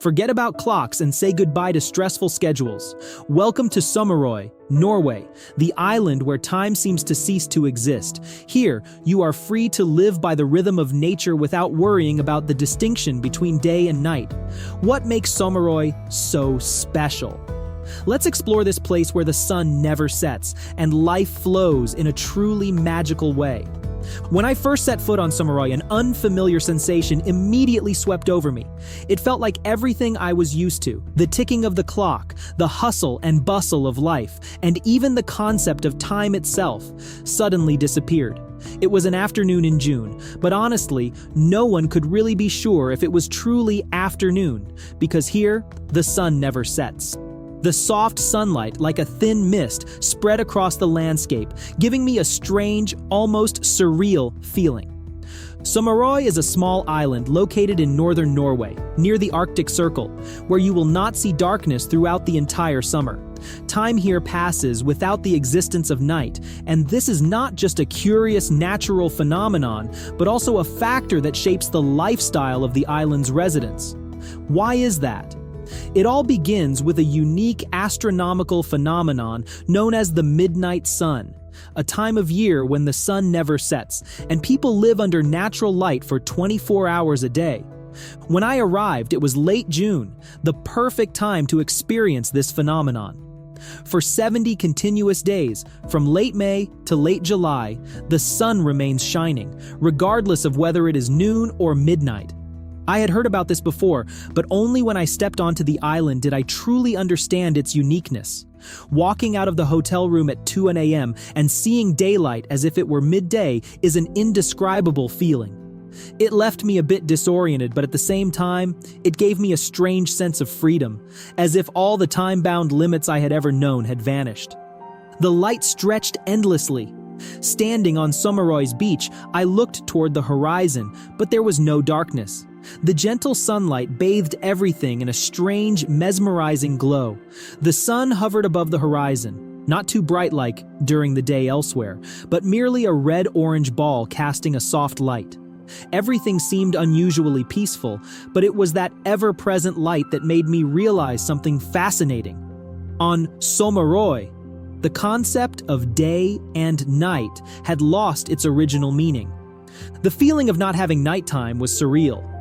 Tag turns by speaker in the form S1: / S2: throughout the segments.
S1: Forget about clocks and say goodbye to stressful schedules. Welcome to Sommarøy, Norway, the island where time seems to cease to exist. Here, you are free to live by the rhythm of nature without worrying about the distinction between day and night. What makes Sommaroy so special? Let's explore this place where the sun never sets and life flows in a truly magical way. When I first set foot on Sommaroy, an unfamiliar sensation immediately swept over me. It felt like everything I was used to, the ticking of the clock, the hustle and bustle of life, and even the concept of time itself, suddenly disappeared. It was an afternoon in June, but honestly, no one could really be sure if it was truly afternoon, because here, the sun never sets. The soft sunlight, like a thin mist, spread across the landscape, giving me a strange, almost surreal feeling. Sommaroy is a small island located in northern Norway, near the Arctic Circle, where you will not see darkness throughout the entire summer. Time here passes without the existence of night, and this is not just a curious natural phenomenon, but also a factor that shapes the lifestyle of the island's residents. Why is that? It all begins with a unique astronomical phenomenon known as the midnight sun, a time of year when the sun never sets, and people live under natural light for 24 hours a day. When I arrived, it was late June, the perfect time to experience this phenomenon. For 70 continuous days, from late May to late July, the sun remains shining, regardless of whether it is noon or midnight. I had heard about this before, but only when I stepped onto the island did I truly understand its uniqueness. Walking out of the hotel room at 2 a.m. and seeing daylight as if it were midday is an indescribable feeling. It left me a bit disoriented, but at the same time, it gave me a strange sense of freedom, as if all the time-bound limits I had ever known had vanished. The light stretched endlessly. Standing on Sommaroy's beach, I looked toward the horizon, but there was no darkness. The gentle sunlight bathed everything in a strange, mesmerizing glow. The sun hovered above the horizon, not too bright like during the day elsewhere, but merely a red-orange ball casting a soft light. Everything seemed unusually peaceful, but it was that ever-present light that made me realize something fascinating. On Sommaroy, the concept of day and night had lost its original meaning. The feeling of not having nighttime was surreal.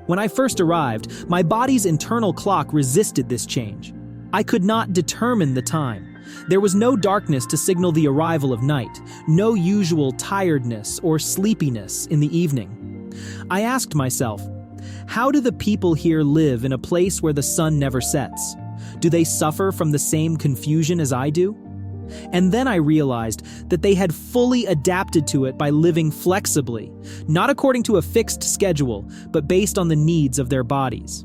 S1: When I first arrived, my body's internal clock resisted this change. I could not determine the time. There was no darkness to signal the arrival of night, no usual tiredness or sleepiness in the evening. I asked myself, how do the people here live in a place where the sun never sets? Do they suffer from the same confusion as I do? And then I realized that they had fully adapted to it by living flexibly, not according to a fixed schedule, but based on the needs of their bodies.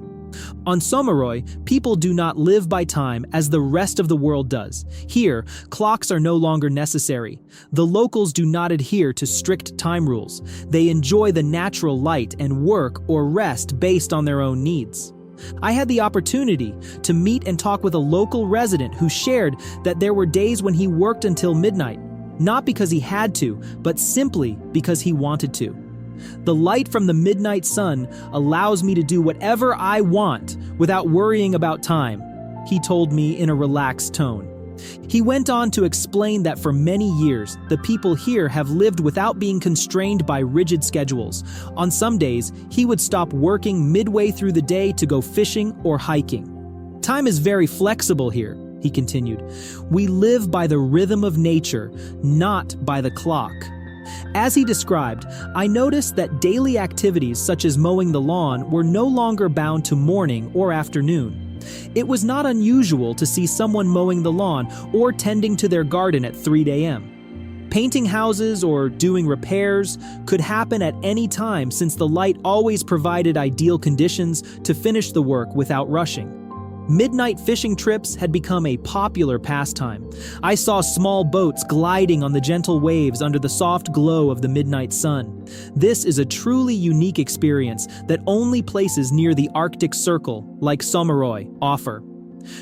S1: On Sommaroy, people do not live by time as the rest of the world does. Here, clocks are no longer necessary. The locals do not adhere to strict time rules. They enjoy the natural light and work or rest based on their own needs. I had the opportunity to meet and talk with a local resident who shared that there were days when he worked until midnight, not because he had to, but simply because he wanted to. The light from the midnight sun allows me to do whatever I want without worrying about time, he told me in a relaxed tone. He went on to explain that for many years, the people here have lived without being constrained by rigid schedules. On some days, he would stop working midway through the day to go fishing or hiking. Time is very flexible here, he continued. We live by the rhythm of nature, not by the clock. As he described, I noticed that daily activities such as mowing the lawn were no longer bound to morning or afternoon. It was not unusual to see someone mowing the lawn or tending to their garden at 3 a.m. Painting houses or doing repairs could happen at any time since the light always provided ideal conditions to finish the work without rushing. Midnight fishing trips had become a popular pastime. I saw small boats gliding on the gentle waves under the soft glow of the midnight sun. This is a truly unique experience that only places near the Arctic Circle, like Sommaroy, offer.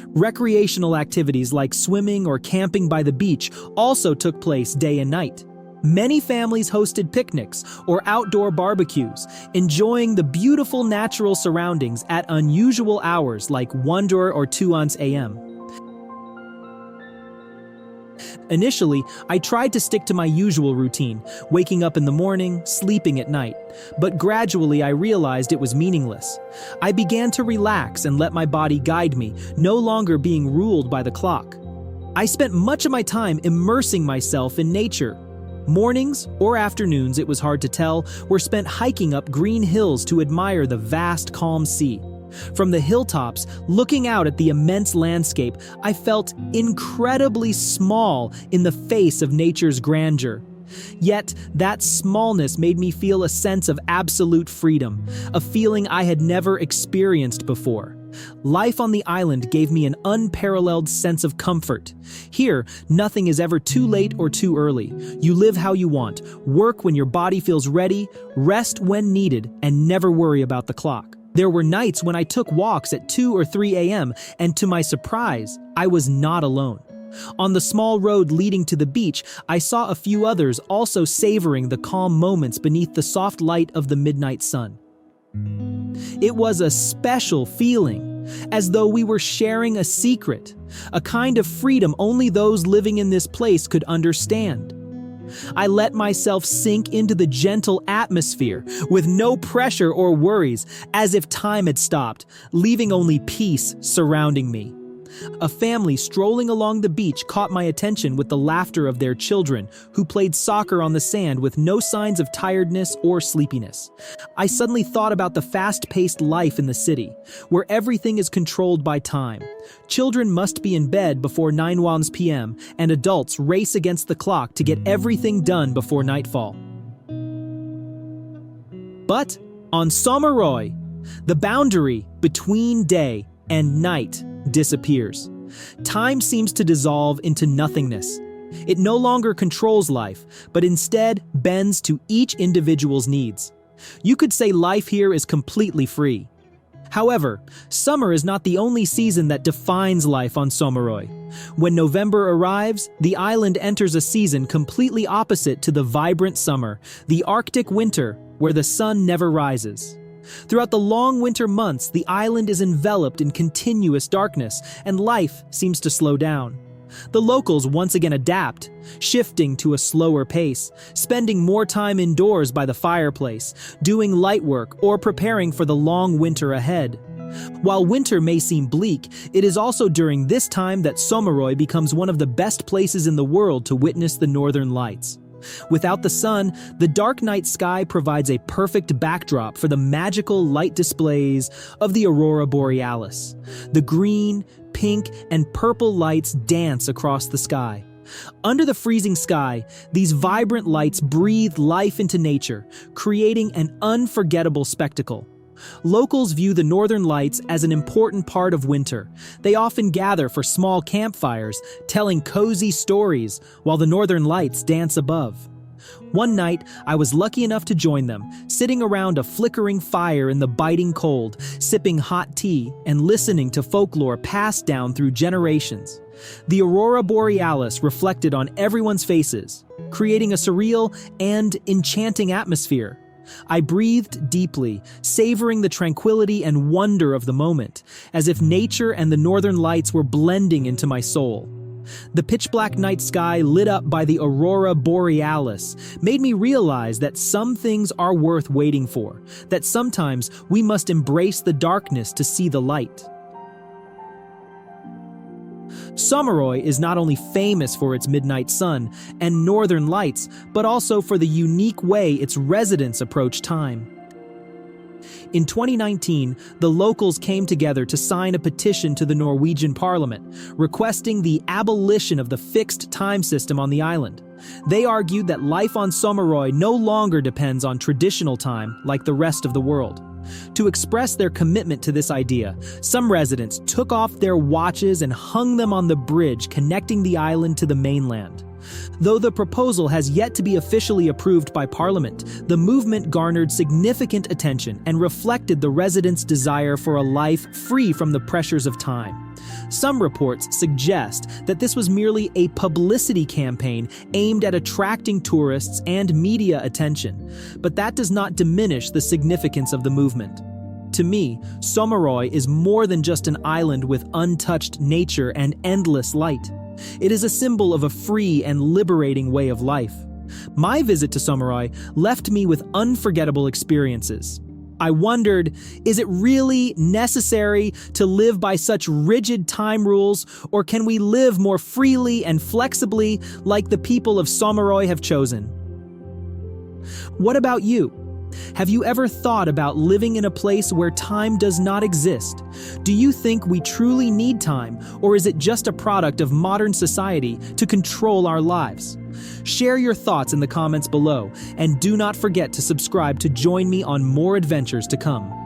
S1: Recreational activities like swimming or camping by the beach also took place day and night. Many families hosted picnics or outdoor barbecues, enjoying the beautiful natural surroundings at unusual hours like 1 or 2 a.m. Initially, I tried to stick to my usual routine, waking up in the morning, sleeping at night. But gradually I realized it was meaningless. I began to relax and let my body guide me, no longer being ruled by the clock. I spent much of my time immersing myself in nature. Mornings or afternoons, it was hard to tell, were spent hiking up green hills to admire the vast, calm sea. From the hilltops, looking out at the immense landscape, I felt incredibly small in the face of nature's grandeur. Yet, that smallness made me feel a sense of absolute freedom, a feeling I had never experienced before. Life on the island gave me an unparalleled sense of comfort. Here, nothing is ever too late or too early. You live how you want, work when your body feels ready, rest when needed, and never worry about the clock. There were nights when I took walks at 2 or 3 a.m., and to my surprise, I was not alone. On the small road leading to the beach, I saw a few others also savoring the calm moments beneath the soft light of the midnight sun. It was a special feeling, as though we were sharing a secret, a kind of freedom only those living in this place could understand. I let myself sink into the gentle atmosphere with no pressure or worries, as if time had stopped, leaving only peace surrounding me. A family strolling along the beach caught my attention with the laughter of their children, who played soccer on the sand with no signs of tiredness or sleepiness. I suddenly thought about the fast-paced life in the city, where everything is controlled by time. Children must be in bed before 9 p.m., and adults race against the clock to get everything done before nightfall. But on Sommaroy, the boundary between day and night disappears. Time seems to dissolve into nothingness. It no longer controls life, but instead bends to each individual's needs. You could say life here is completely free. However, summer is not the only season that defines life on Sommaroy. When November arrives, the island enters a season completely opposite to the vibrant summer, the Arctic winter, where the sun never rises. Throughout the long winter months, the island is enveloped in continuous darkness, and life seems to slow down. The locals once again adapt, shifting to a slower pace, spending more time indoors by the fireplace, doing light work, or preparing for the long winter ahead. While winter may seem bleak, it is also during this time that Sommaroy becomes one of the best places in the world to witness the northern lights. Without the sun, the dark night sky provides a perfect backdrop for the magical light displays of the aurora borealis. The green, pink, and purple lights dance across the sky. Under the freezing sky, these vibrant lights breathe life into nature, creating an unforgettable spectacle. Locals view the northern lights as an important part of winter. They often gather for small campfires, telling cozy stories while the northern lights dance above. One night, I was lucky enough to join them, sitting around a flickering fire in the biting cold, sipping hot tea and listening to folklore passed down through generations. The aurora borealis reflected on everyone's faces, creating a surreal and enchanting atmosphere. I breathed deeply, savoring the tranquility and wonder of the moment, as if nature and the northern lights were blending into my soul. The pitch-black night sky lit up by the aurora borealis made me realize that some things are worth waiting for, that sometimes we must embrace the darkness to see the light. Sommaroy is not only famous for its midnight sun and northern lights, but also for the unique way its residents approach time. In 2019, the locals came together to sign a petition to the Norwegian Parliament, requesting the abolition of the fixed time system on the island. They argued that life on Sommaroy no longer depends on traditional time like the rest of the world. To express their commitment to this idea, some residents took off their watches and hung them on the bridge connecting the island to the mainland. Though the proposal has yet to be officially approved by Parliament, the movement garnered significant attention and reflected the residents' desire for a life free from the pressures of time. Some reports suggest that this was merely a publicity campaign aimed at attracting tourists and media attention, but that does not diminish the significance of the movement. To me, Sommaroy is more than just an island with untouched nature and endless light. It is a symbol of a free and liberating way of life. My visit to Sommaroy left me with unforgettable experiences. I wondered, is it really necessary to live by such rigid time rules, or can we live more freely and flexibly like the people of Sommaroy have chosen? What about you? Have you ever thought about living in a place where time does not exist? Do you think we truly need time, or is it just a product of modern society to control our lives? Share your thoughts in the comments below, and do not forget to subscribe to join me on more adventures to come.